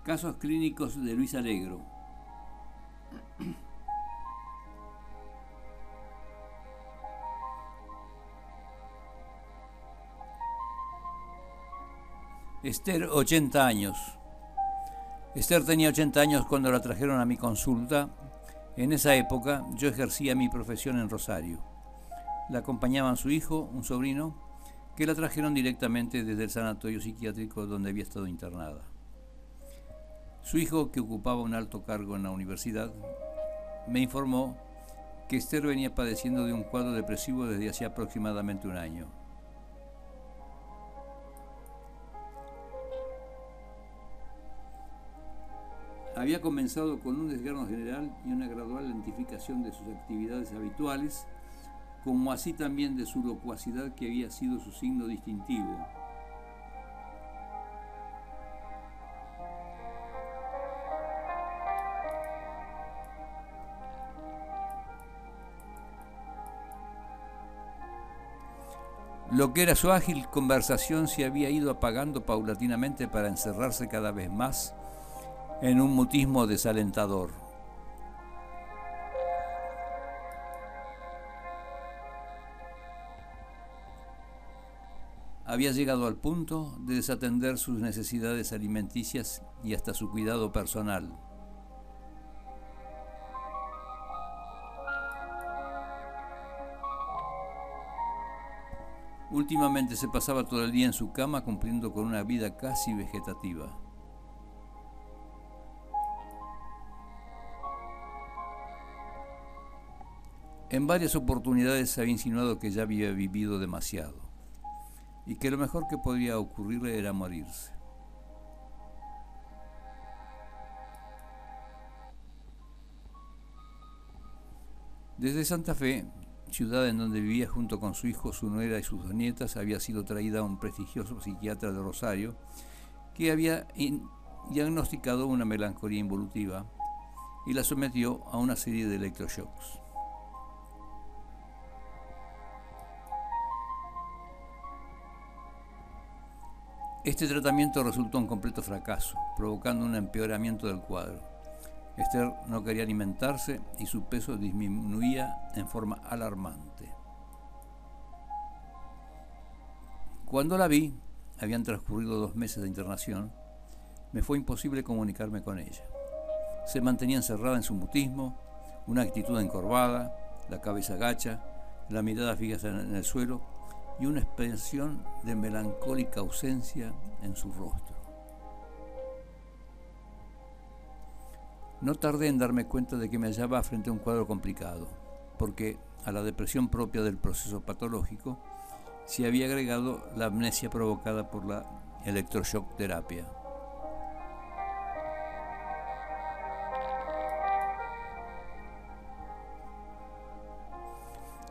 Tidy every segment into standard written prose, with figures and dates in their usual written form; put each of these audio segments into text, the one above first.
Casos clínicos de Luis Alegro. Esther, 80 años. Esther tenía 80 años cuando la trajeron a mi consulta. En esa época yo ejercía mi profesión en Rosario. La acompañaban su hijo, un sobrino, que la trajeron directamente desde el sanatorio psiquiátrico donde había estado internada. Su hijo, que ocupaba un alto cargo en la universidad, me informó que Esther venía padeciendo de un cuadro depresivo desde hacía aproximadamente un año. Había comenzado con un desgano general y una gradual lentificación de sus actividades habituales, como así también de su locuacidad, que había sido su signo distintivo. Lo que era su ágil conversación se había ido apagando paulatinamente para encerrarse cada vez más en un mutismo desalentador. Había llegado al punto de desatender sus necesidades alimenticias y hasta su cuidado personal. Últimamente se pasaba todo el día en su cama cumpliendo con una vida casi vegetativa. En varias oportunidades se había insinuado que ya había vivido demasiado y que lo mejor que podía ocurrirle era morirse. Desde Santa Fe, ciudad en donde vivía junto con su hijo, su nuera y sus dos nietas, había sido traída a un prestigioso psiquiatra de Rosario que había diagnosticado una melancolía involutiva y la sometió a una serie de electroshocks. Este tratamiento resultó un completo fracaso, provocando un empeoramiento del cuadro. Esther no quería alimentarse y su peso disminuía en forma alarmante. Cuando la vi, habían transcurrido 2 meses de internación, me fue imposible comunicarme con ella. Se mantenía encerrada en su mutismo, una actitud encorvada, la cabeza gacha, la mirada fija en el suelo y una expresión de melancólica ausencia en su rostro. No tardé en darme cuenta de que me hallaba frente a un cuadro complicado, porque a la depresión propia del proceso patológico se había agregado la amnesia provocada por la electroshock terapia.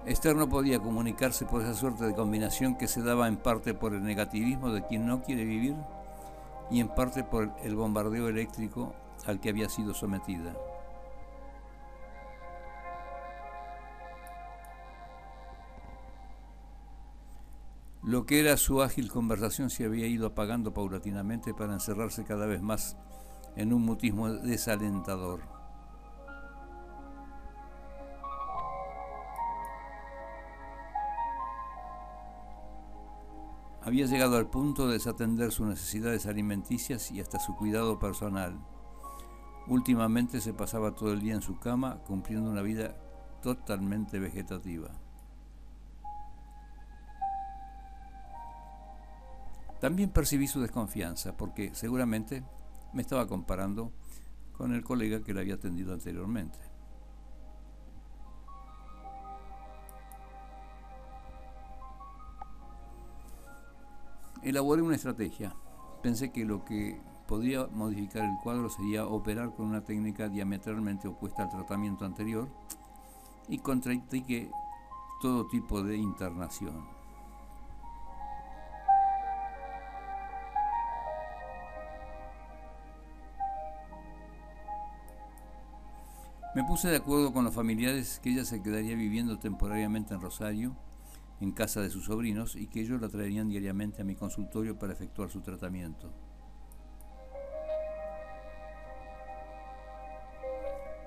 Esther no podía comunicarse por esa suerte de combinación que se daba en parte por el negativismo de quien no quiere vivir y en parte por el bombardeo eléctrico al que había sido sometida. Lo que era su ágil conversación se había ido apagando paulatinamente para encerrarse cada vez más en un mutismo desalentador. Había llegado al punto de desatender sus necesidades alimenticias y hasta su cuidado personal. Últimamente se pasaba todo el día en su cama cumpliendo una vida totalmente vegetativa. También percibí su desconfianza porque seguramente me estaba comparando con el colega que la había atendido anteriormente. Elaboré una estrategia. Pensé que lo que podría modificar el cuadro sería operar con una técnica diametralmente opuesta al tratamiento anterior y contraindiqué todo tipo de internación. Me puse de acuerdo con los familiares que ella se quedaría viviendo temporariamente en Rosario, en casa de sus sobrinos, y que ellos la traerían diariamente a mi consultorio para efectuar su tratamiento.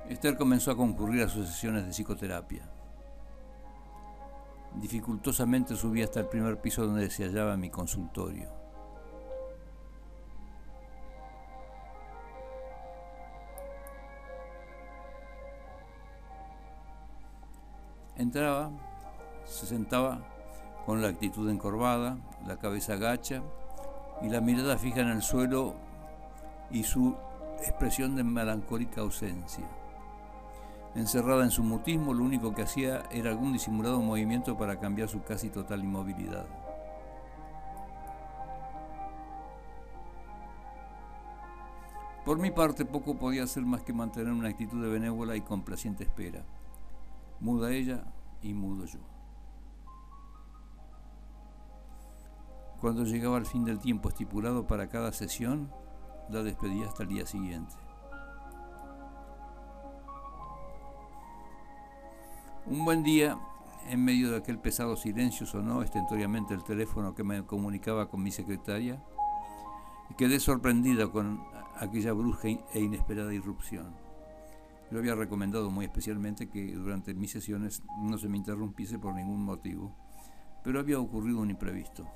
Esther comenzó a concurrir a sus sesiones de psicoterapia. Dificultosamente subí hasta el primer piso donde se hallaba mi consultorio. Entraba, se sentaba con la actitud encorvada, la cabeza gacha y la mirada fija en el suelo y su expresión de melancólica ausencia. Encerrada en su mutismo, lo único que hacía era algún disimulado movimiento para cambiar su casi total inmovilidad. Por mi parte, poco podía hacer más que mantener una actitud de benévola y complaciente espera. Muda ella y mudo yo. Cuando llegaba el fin del tiempo estipulado para cada sesión, la despedía hasta el día siguiente. Un buen día, en medio de aquel pesado silencio, sonó estentóreamente el teléfono que me comunicaba con mi secretaria y quedé sorprendida con aquella brusca e inesperada irrupción. Yo había recomendado muy especialmente que durante mis sesiones no se me interrumpiese por ningún motivo, pero había ocurrido un imprevisto.